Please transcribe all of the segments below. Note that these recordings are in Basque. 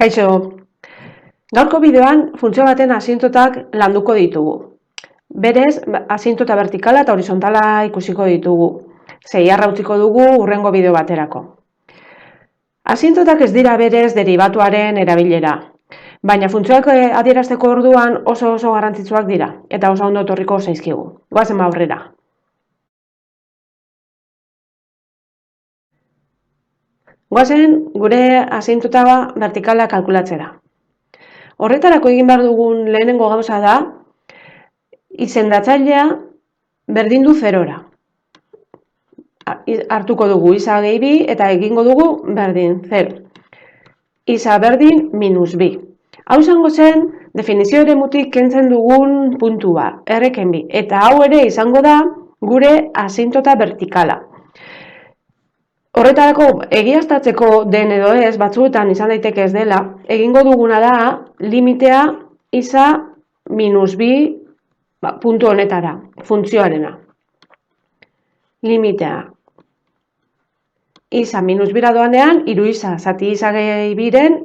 Kaixo, gaurko bideoan funtzio baten asintotak landuko ditugu. Berez, asintota vertikala eta horizontala ikusiko ditugu. Zeiarra utziko dugu hurrengo bideo baterako. Asintotak ez dira berez deribatuaren erabilera, baina funtzioak adierazteko orduan oso garrantzitsuak dira, eta oso ondo etorriko zaizkigu. Goazen aurrera. Goazen gure asintota vertikala kalkulatzera. Horretarako egin behar dugun lehenengo gauza da, izendatzailea berdin du 0-ra. Hartuko dugu isa gehi 2 eta egingo dugu berdin 0. Isa berdin minus 2. Hau izango zen definizio eremutik kentzen dugun puntua, erreken 2. Eta hau ere izango da gure asintota vertikala. Horretarako egiaztatzeko den edo ez, batzuetan izan daiteke ez dela, egingo duguna da limitea isa minus 2 puntu honetara, funtzioarena. Limitea isa minus 2 doanean, 3 isa zati isa gehi 2-ren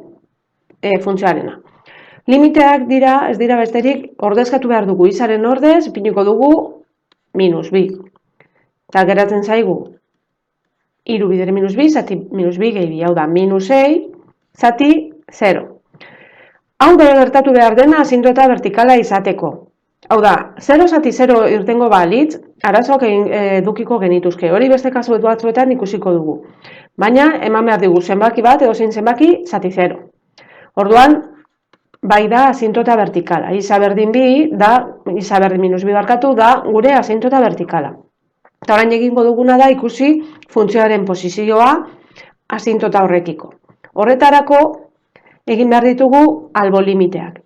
funtzioarena. Limiteak ez dira besterik, ordezkatu behar dugu isaren ordez, ipiniko dugu minus 2. Eta geratzen zaigu 3 bidere minus 2, zati minus 2 gehi 2, hau da minus 6, zati 0. Hau da gertatu behar dena asintota vertikala izateko. Hau da, 0 zati 0 irtengo balitz, arazoak edukiko genituzke. Hori beste kasu batzuetan ikusiko dugu. Baina, eman behar digu zenbaki bat, edozein zenbaki, zati 0. Orduan, bai da asintota vertikala. Isa berdin 2, isa berdin minus 2 barkatu, da gure asintota vertikala. Eta orain egingo duguna da ikusi funtzioaren posizioa asintota horrekiko. Horretarako egin behar ditugu albo limiteak.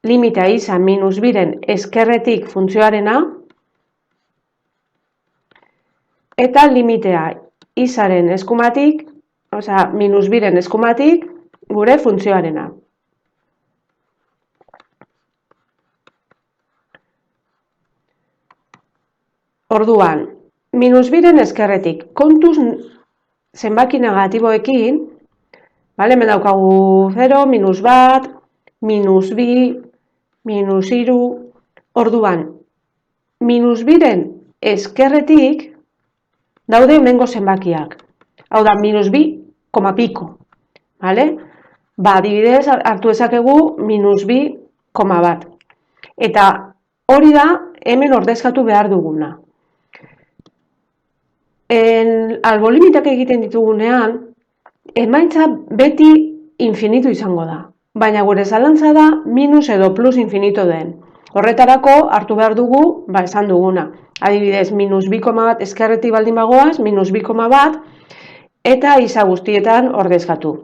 Limitea isa minus 2-ren eskerretik funtzioarena eta limitea isaren eskumatik, minus 2-ren eskumatik gure funtzioarena. Orduan, minus 2-ren eskerretik, kontuz zenbaki negatiboekin, hemen daukagu 0, minus 1, minus 2, minus 3, orduan, minus 2-ren eskerretik daude hemengo zenbakiak. Hau da, minus 2, koma piko. Adibidez, hartu ezakegu minus 2, koma bat. Eta hori da hemen ordezkatu behar duguna. Albo limiteak egiten ditugunean, emaitza beti infinitu izango da. Baina gure zalantza da minus edo plus infinito den. Horretarako hartu behar dugu, esan duguna. Adibidez, minus 2, bat eskerretik baldin bagoaz, minus 2, bat, eta isa guztietan ordezkatu.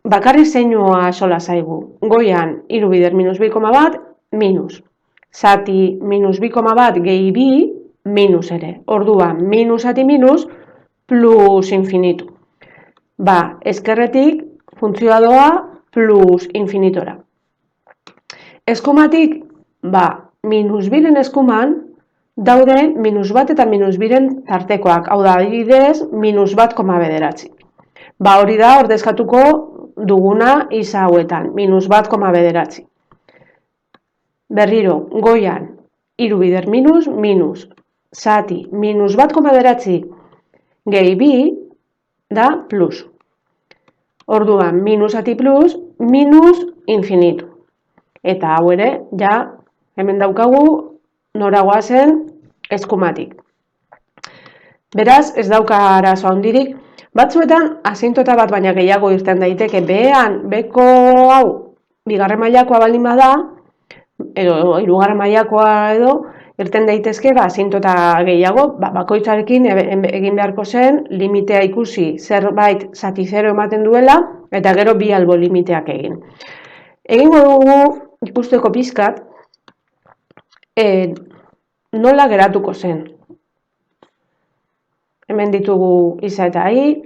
Bakarrik zeinua sola zaigu. Goian, 3 bider minus 2, bat, minus. Zati minus 2, bat gehi 2, minus ere. Orduan, minus zati minus, plus infinitu. Eskerretik funtzioa doa plus infinitora. Eskumatik, minus 2-ren eskuman daude minus 1 eta minus 2-ren tartekoak. Hau da, adibidez, minus 1,9. Hori da ordezkatuko duguna isa hauetan, minus 1,9. Berriro, goian, 3 bider minus, minus. Zati, minus 1,9 gehi 2 da plus. Orduan, minus zati plus, minus infinitu. Eta hau ere, hemen daukagu noragoa zen eskumatik. Beraz, ez dauka arazo handirik. Batzuetan, asintota bat baina gehiago irten daiteke. Beko hau, 2. mailakoa baldin bada, edo 3. mailakoa edo, irten daitezke asintota gehiago, bakoitzarekin egin beharko zen, limitea ikusi zerbait zati 0 ematen duela, eta gero 2 albo limiteak egin. Egingo dugu ikusteko pizkat, nola geratuko zen. Hemen ditugu isa eta i,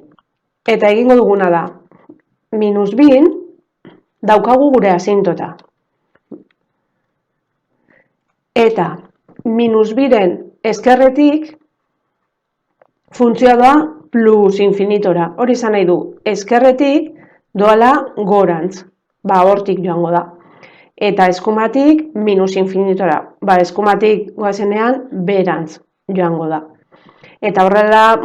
eta egingo duguna da, minus 2 daukagu gure asintota. Eta minus 2-ren eskerretik funtzioa da plus infinitora. Hori izan nahi du, eskerretik doala gorantz, hortik joango da. Eta eskumatik minus infinitora, eskumatik goazenean berantz joango da. Eta horrela,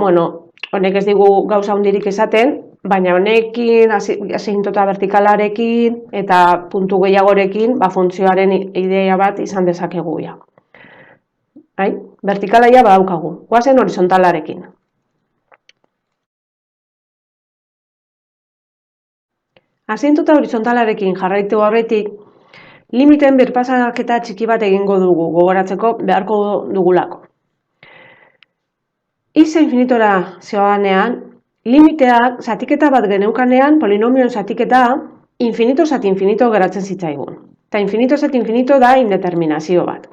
honek ez digu gauza handirik esaten, baina honekin, asintota vertikalarekin eta puntu gehiagorekin, funtzioaren idea bat izan dezakegu ja. Vertikala ja badaukagu, goazen horizontalarekin. Asintota horizontalarekin jarraitu horretik, limiten birpasaketa txiki bat egingo dugu, gogoratzeko beharko dugulako. Isa infinitora zioanean, limiteak zatiketa bat geneukanean, polinomioen zatiketa, infinito zati infinito geratzen zitzaigun. Eta infinito zati infinito da indeterminazio bat.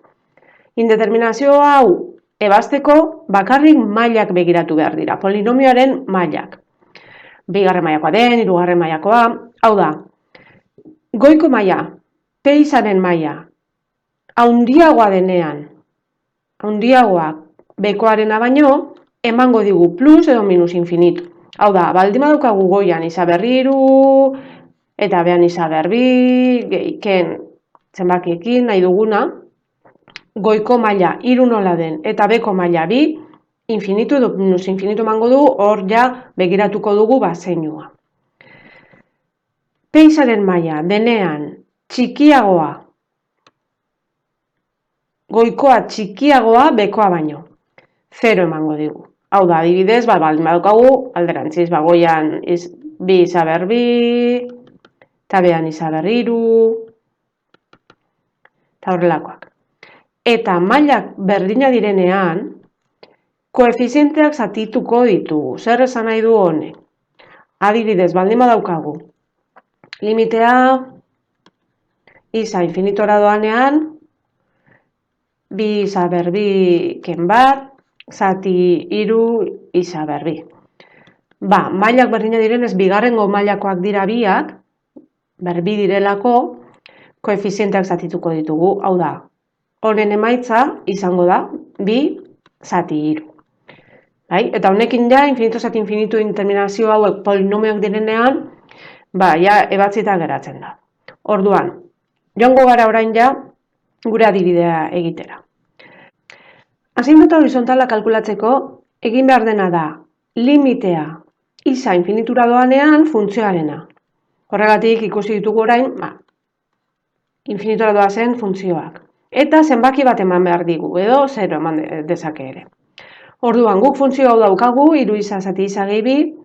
Indeterminazio hau ebazteko bakarrik mailak begiratu behar dira, polinomioaren mailak. Bigarren mailakoa den, hirugarren mailakoa, hau da, goiko maila, p izaren maila, handiagoa denean, handiagoa bekoarena baino, emango digu plus edo minus infinitu. Hau da, baldin badaukagu goian isa berriru, eta behan isa berbi, gehiken zenbakiekin nahi duguna, goiko maila hiru nola den eta beko maila 2, infinitu edo minus infinitu emango du, hor ja begiratuko dugu zeinua. P izaren maila denean txikiagoa, goikoa txikiagoa bekoa baino, 0 emango digu. Hau da, adibidez, baldin badaukagu alderantziz, goian 2 isa berbi, eta behan isa berriru, eta horrelakoak. Eta mailak berdina direnean, koefizienteak zatituko ditugu. Zer esan nahi du honek? Adibidez, baldin badaukagu, limitea isa infinitora doanean, 2 isa berbi ken bat, zati 3 isa berbi. Mailak berdina direnez, bigarrengo mailakoak dira biak, berbi direlako, koefizienteak zatituko ditugu. Hau da, honen emaitza izango da 2 zati 3. Eta honekin ja, infinito zati infinitu determinazio hauek polinomioak direnean, ja ebatzita geratzen da. Orduan, joango gara orain ja, gure adibidea egitera. Asintota horizontala kalkulatzeko, egin behar dena da, limitea isa infinitura doanean funtzioarena. Horregatik ikusi ditugu orain, infinitura doazen funtzioak. Eta zenbaki bat eman behar digu, edo 0 eman dezake ere. Orduan, guk funtzio hau daukagu, 3 isa zati isa gehi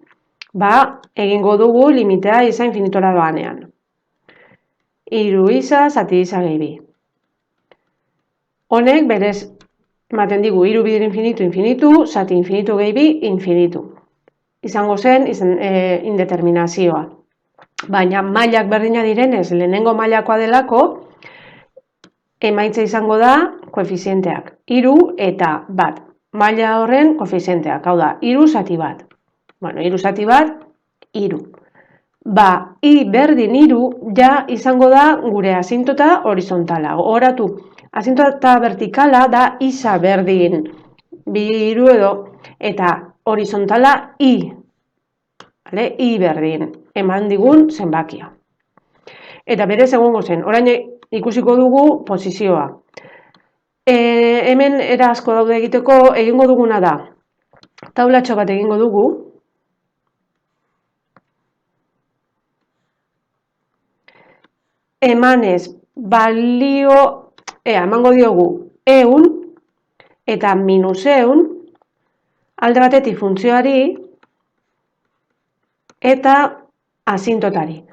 2, egingo dugu limitea isa infinitura doanean. 3 isa zati isa gehi 2. Honek berez ematen digu 3 bider infinitu, infinitu, zati infinitu gehi 2, infinitu. Izango zen indeterminazioa. Baina mailak berdina direnez, lehenengo mailakoa delako, emaitza izango da koefizienteak. 3 eta 1. Maila horren koefizienteak, hau da, 3 zati 1. 3 zati 1, 3. I berdin 3 ja izango da gure asintota horizontala. Gogoratu, asintota vertikala da isa berdin 2 edo, eta horizontala I. I berdin, eman digun zenbakia. Eta berez egongo zen, orain ikusiko dugu posizioa. Hemen era asko daude egiteko, egingo duguna da, taulatxo bat egingo dugu, emanez balio, emango diogu 100 eta minus 100, alde batetik funtzioari eta asintotari.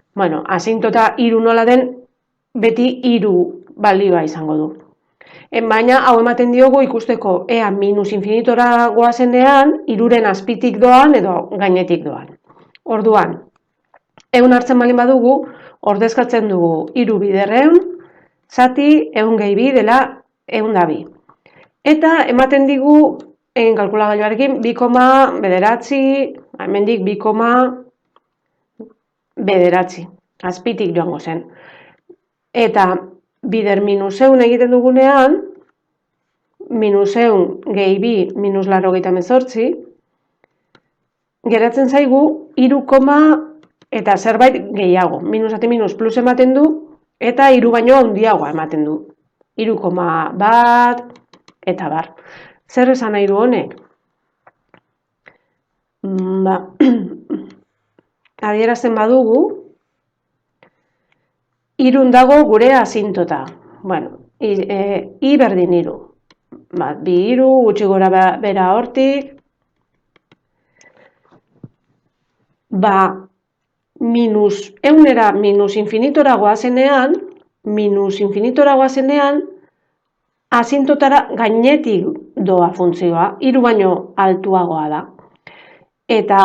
Asintota 3 nola den, beti 3 balioa izango du. Baina hau ematen diogu ikusteko ea minus infinitora goazenean 3-ren azpitik doan edo gainetik doan. Orduan, 100 hartzen balin badugu, ordezkatzen dugu 3 bider 100, zati 100 gehi 2 dela 102. Eta ematen digu, egin kalkulagailuarekin, 2,9, hemendik 2,9, azpitik joango zen. Eta bider minus 100 egiten dugunean, minus 100 gehi 2 minus 98, geratzen zaigu 3,6 eta zerbait gehiago. Minus ati minus plus ematen du, eta 3 baino handiagoa ematen du. 3,1 eta bar. Zer esan nahi du honek? Adierazten badugu, 3 dago gure asintota. Bueno, I berdin 3. 2, 3, gutxi gora bera hortik. Eunera minus infinitora goazenean, asintotara gainetik doa funtzioa, 3 baino altuagoa da. Eta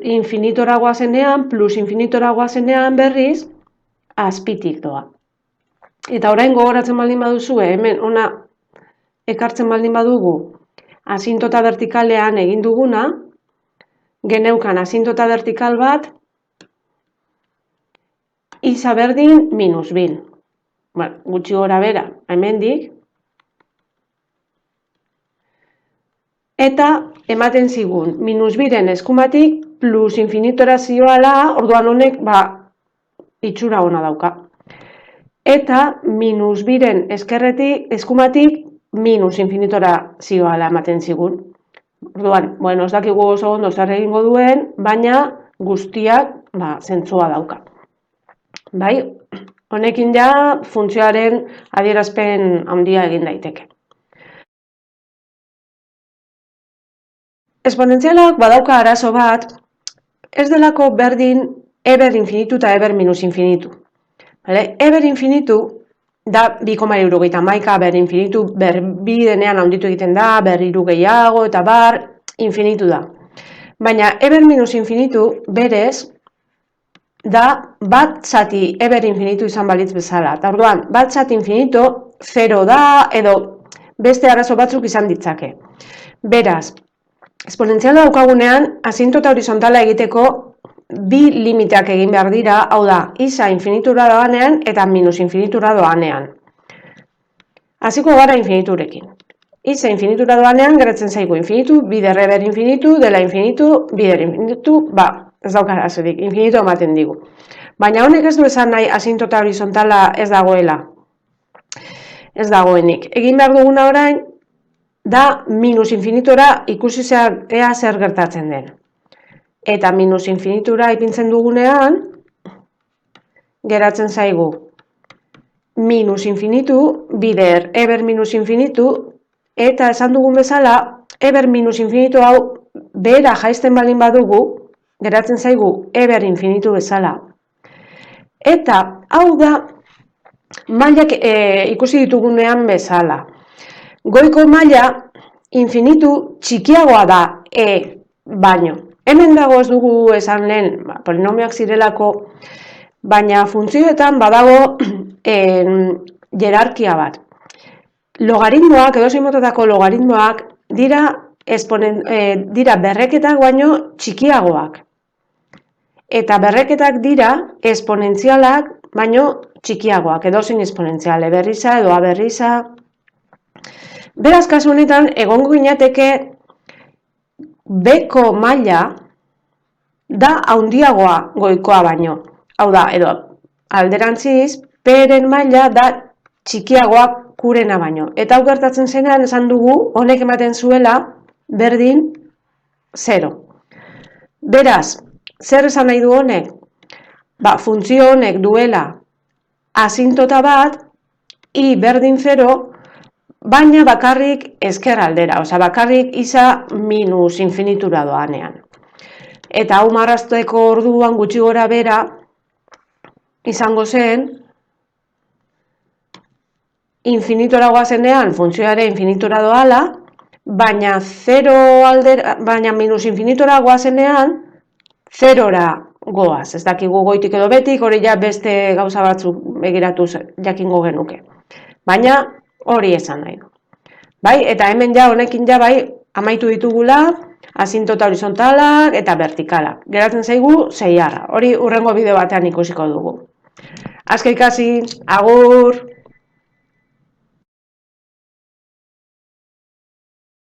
infinitora goazenean, plus infinitora goazenean berriz, azpitik doa. Eta orain gogoratzen baldin baduzue, hemen ona ekartzen baldin badugu, asintota vertikalean egin duguna, geneukan asintota vertikal bat, isa berdin minus 2. Bueno, gutxi gora bera, hemendik. Eta ematen zigun, minus 2-ren eskumatik plus infinitora zioala, orduan honek itxura ona dauka. Eta minus 2-ren eskumatik minus infinitora zioala ematen zigun. Orduan, bueno, ez dakigu oso ondo zer egingo duen, baina guztiak zentzua dauka. Bai, honekin ja funtzioaren adierazpen handia egin daiteke. Esponentzialak badauka arazo bat, ez delako berdin eber infinitu eta eber minus infinitu. Eber infinitu da 2,71, ber infinitu, ber 2 denean handitu egiten da, ber 3 gehiago eta bar infinitu da. Baina eber minus infinitu berez da bat zati eber infinitu izan balitz bezala. Eta orduan, bat zati infinitu 0 da edo beste arazo batzuk izan ditzake. Beraz, esponentziala daukagunean, asintota horizontala egiteko 2 limiteak egin behar dira, hau da, isa infinitura doanean eta minus infinitura doanean. Hasiko gara infiniturekin. Isa infinitura doanean geratzen zaigu infinitu, bider eber infinitu, dela infinitu, bider infinitu, ez dauka arazorik, infinitu ematen digu. Baina honek ez du esan nahi asintota horizontala ez dagoela. Ez dagoenik. Egin behar duguna orain, da minus infinitura ikusi ea zer gertatzen den. Eta minus infinitura ipintzen dugunean, geratzen zaigu minus infinitu, bider eber minus infinitu, eta esan dugun bezala, eber minus infinitu hau behera jaisten baldin badugu, geratzen zaigu eber infinitu bezala. Eta hau da, mailak ikusi ditugunean bezala. Goiko maila infinitu txikiagoa da baino. Hemen dago ez dugu esan lehen, polinomioak zirelako, baina funtzioetan badago jerarkia bat. Logaritmoak, edozein motatako logaritmoak, dira berreketak baino txikiagoak. Eta berreketak dira esponentzialak baino txikiagoak, edozein esponentzial, berriza edo aberriza. Beraz, kasu honetan, egongo ginateke beko maila da handiagoa goikoa baino. Hau da, edo alderantziz, peren maila da txikiagoa kurena baino. Eta hau gertatzen zenean esan dugu, honek ematen zuela berdin 0. Beraz, zer esan nahi du honek? Funtzio honek duela asintota bat, I berdin 0, baina bakarrik ezker aldera, bakarrik isa minus infinitura doanean. Eta hau marrazteko orduan gutxi gora bera izango zen, infinitora goazenean funtzioare infinitura doala, baina minus infinitora goazenean 0ra goaz. Ez dakigu goitik edo betik, hori ja beste gauza batzuk begiratuz jakingo genuke. Baina hori esan nahi du. Bai, eta hemen ja honekin ja bai amaitu ditugula asintota horizontalak eta vertikalak. Geratzen zaigu 6. Hori hurrengo bideo batean ikusiko dugu. Asko ikasi, agur!